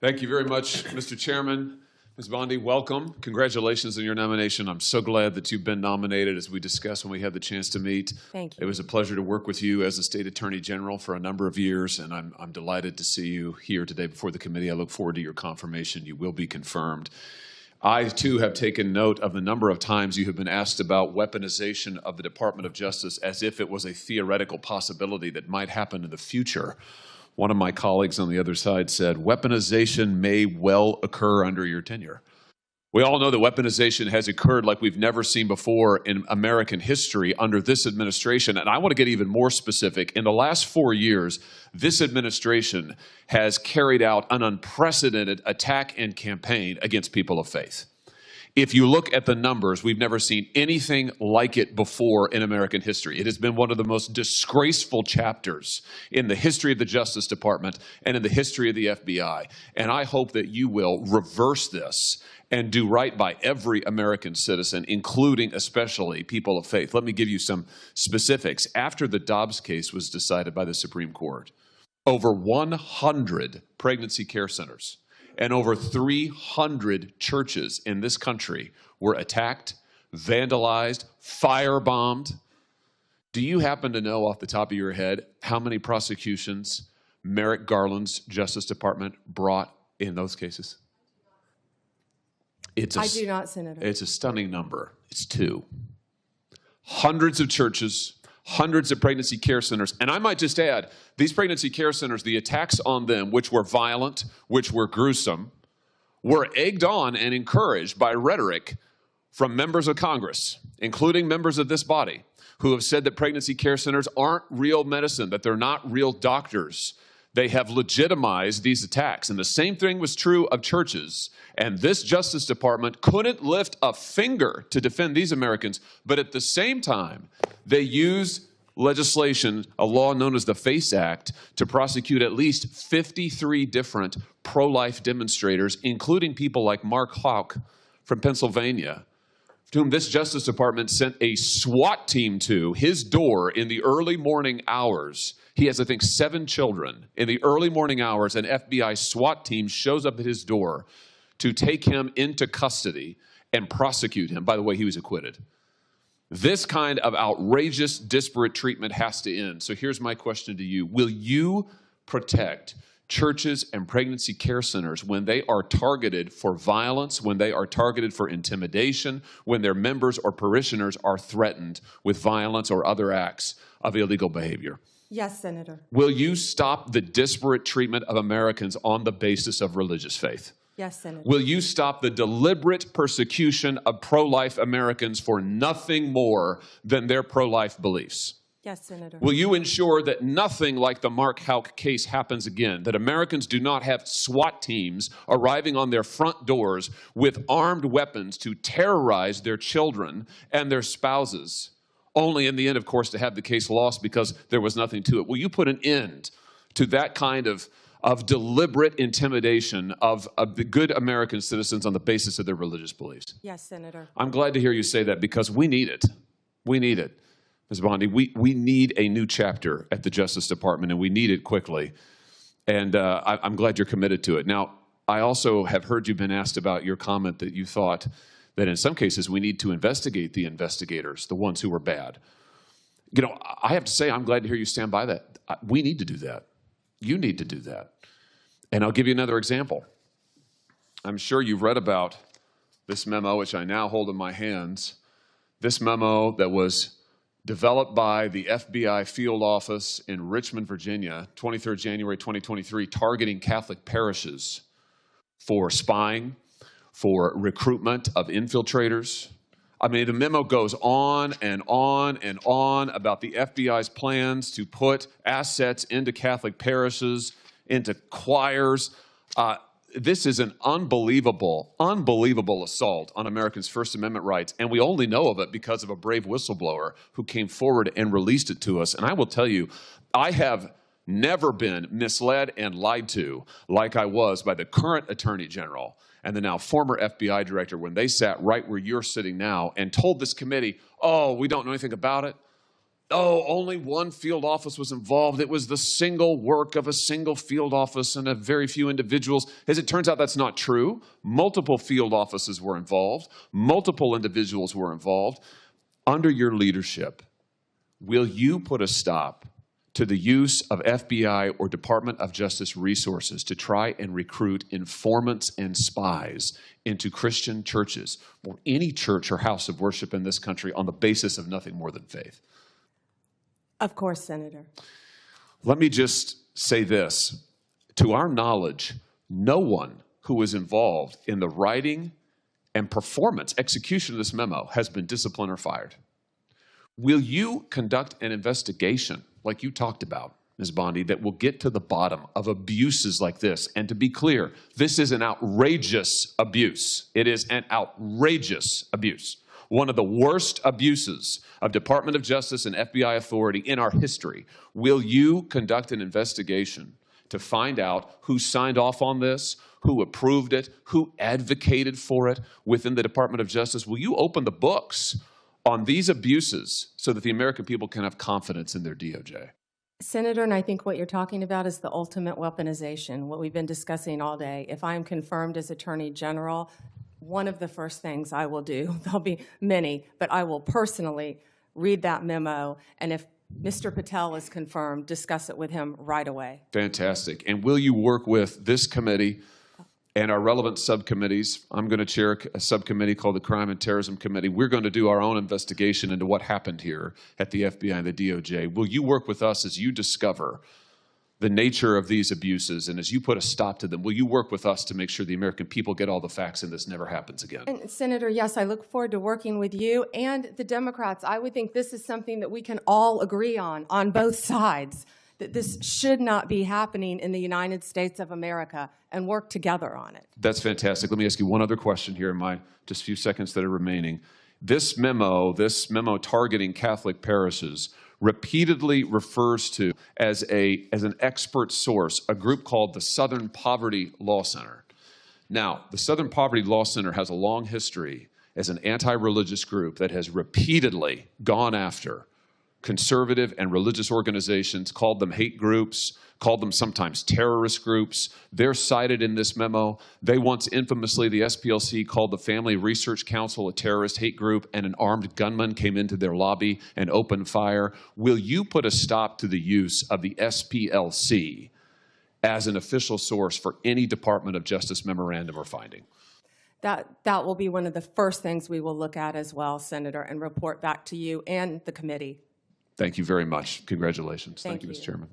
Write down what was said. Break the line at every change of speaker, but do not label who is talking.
Thank you very much, Mr. Chairman. Ms. Bondi, welcome. Congratulations on your nomination. I'm so glad that you've been nominated, as we discussed when we had the chance to meet.
Thank you.
It was a pleasure to work with you as a State Attorney General for a number of years, and I'm delighted to see you here today before the committee. I look forward to your confirmation. You will be confirmed. I, too, have taken note of the number of times you have been asked about weaponization of the Department of Justice as if it was a theoretical possibility that might happen in the future. One of my colleagues on the other side said, weaponization may well occur under your tenure. We all know that weaponization has occurred like we've never seen before in American history under this administration. And I want to get even more specific. In the last 4 years, this administration has carried out an unprecedented attack and campaign against people of faith. If you look at the numbers, we've never seen anything like it before in American history. It has been one of the most disgraceful chapters in the history of the Justice Department and in the history of the FBI. And I hope that you will reverse this and do right by every American citizen, including especially people of faith. Let me give you some specifics. After the Dobbs case was decided by the Supreme Court, over 100 pregnancy care centers and over 300 churches in this country were attacked, vandalized, firebombed. Do you happen to know off the top of your head how many prosecutions Merrick Garland's Justice Department brought in those cases? I
do not, Senator.
It's a stunning number. It's 2. Hundreds of churches, hundreds of pregnancy care centers. And I might just add, these pregnancy care centers, the attacks on them, which were violent, which were gruesome, were egged on and encouraged by rhetoric from members of Congress, including members of this body, who have said that pregnancy care centers aren't real medicine, that they're not real doctors. They have legitimized these attacks. And the same thing was true of churches. And this Justice Department couldn't lift a finger to defend these Americans. But at the same time, they used legislation, a law known as the FACE Act, to prosecute at least 53 different pro-life demonstrators, including people like Mark Hawk from Pennsylvania, to whom this Justice Department sent a SWAT team to his door in the early morning hours. He has, I think, 7 children. In the early morning hours, an FBI SWAT team shows up at his door to take him into custody and prosecute him. By the way, he was acquitted. This kind of outrageous, disparate treatment has to end. So here's my question to you. Will you protect churches and pregnancy care centers when they are targeted for violence, when they are targeted for intimidation, when their members or parishioners are threatened with violence or other acts of illegal behavior?
Yes, Senator.
Will you stop the disparate treatment of Americans on the basis of religious faith?
Yes, Senator.
Will you stop the deliberate persecution of pro-life Americans for nothing more than their pro-life beliefs?
Yes, Senator.
Will you ensure that nothing like the Mark Houck case happens again, that Americans do not have SWAT teams arriving on their front doors with armed weapons to terrorize their children and their spouses, only in the end, of course, to have the case lost because there was nothing to it? Will you put an end to that kind of deliberate intimidation of the good American citizens on the basis of their religious beliefs?
Yes, Senator.
I'm glad to hear you say that because we need it. We need it. Ms. Bondi, we need a new chapter at the Justice Department, and we need it quickly. And I'm glad you're committed to it. Now, I also have heard you've been asked about your comment that you thought that in some cases we need to investigate the investigators, the ones who were bad. You know, I have to say I'm glad to hear you stand by that. We need to do that. You need to do that. And I'll give you another example. I'm sure you've read about this memo, which I now hold in my hands, this memo that was developed by the FBI field office in Richmond, Virginia, 23rd January 2023, targeting Catholic parishes for spying, for recruitment of infiltrators. I mean, the memo goes on and on and on about the FBI's plans to put assets into Catholic parishes, into choirs. This is an unbelievable, unbelievable assault on Americans' First Amendment rights, and we only know of it because of a brave whistleblower who came forward and released it to us. And I will tell you, I have never been misled and lied to like I was by the current Attorney General and the now former FBI director when they sat right where you're sitting now and told this committee, oh, we don't know anything about it. Oh, only one field office was involved. It was the single work of a single field office and a very few individuals. As it turns out, that's not true. Multiple field offices were involved. Multiple individuals were involved. Under your leadership, will you put a stop to the use of FBI or Department of Justice resources to try and recruit informants and spies into Christian churches or any church or house of worship in this country on the basis of nothing more than faith?
Of course, Senator.
Let me just say this. To our knowledge, no one who was involved in the writing and performance, execution of this memo has been disciplined or fired. Will you conduct an investigation like you talked about, Ms. Bondi, that will get to the bottom of abuses like this? And to be clear, this is an outrageous abuse. It is an outrageous abuse. One of the worst abuses of Department of Justice and FBI authority in our history. Will you conduct an investigation to find out who signed off on this, who approved it, who advocated for it within the Department of Justice? Will you open the books on these abuses so that the American people can have confidence in their DOJ?
Senator, and I think what you're talking about is the ultimate weaponization, what we've been discussing all day. If I am confirmed as Attorney General, one of the first things I will do, there'll be many, but I will personally read that memo, and if Mr. Patel is confirmed, discuss it with him right away.
Fantastic. And will you work with this committee and our relevant subcommittees? I'm going to chair a subcommittee called the Crime and Terrorism Committee. We're going to do our own investigation into what happened here at the FBI and the DOJ. Will you work with us as you discover the nature of these abuses, and as you put a stop to them, will you work with us to make sure the American people get all the facts and this never happens again?
And Senator, yes, I look forward to working with you and the Democrats. I would think this is something that we can all agree on both sides, that this should not be happening in the United States of America, and work together on it.
That's fantastic. Let me ask you one other question here in my just few seconds that are remaining. This memo targeting Catholic parishes repeatedly refers to as an expert source a group called the Southern Poverty Law Center. Now, the Southern Poverty Law Center has a long history as an anti-religious group that has repeatedly gone after conservative and religious organizations, called them hate groups, called them sometimes terrorist groups. They're cited in this memo. They once infamously, the SPLC called the Family Research Council a terrorist hate group, and an armed gunman came into their lobby and opened fire. Will you put a stop to the use of the SPLC as an official source for any Department of Justice memorandum or finding?
That will be one of the first things we will look at as well, Senator, and report back to you and the committee.
Thank you very much. Congratulations. Thank you, Mr. Chairman.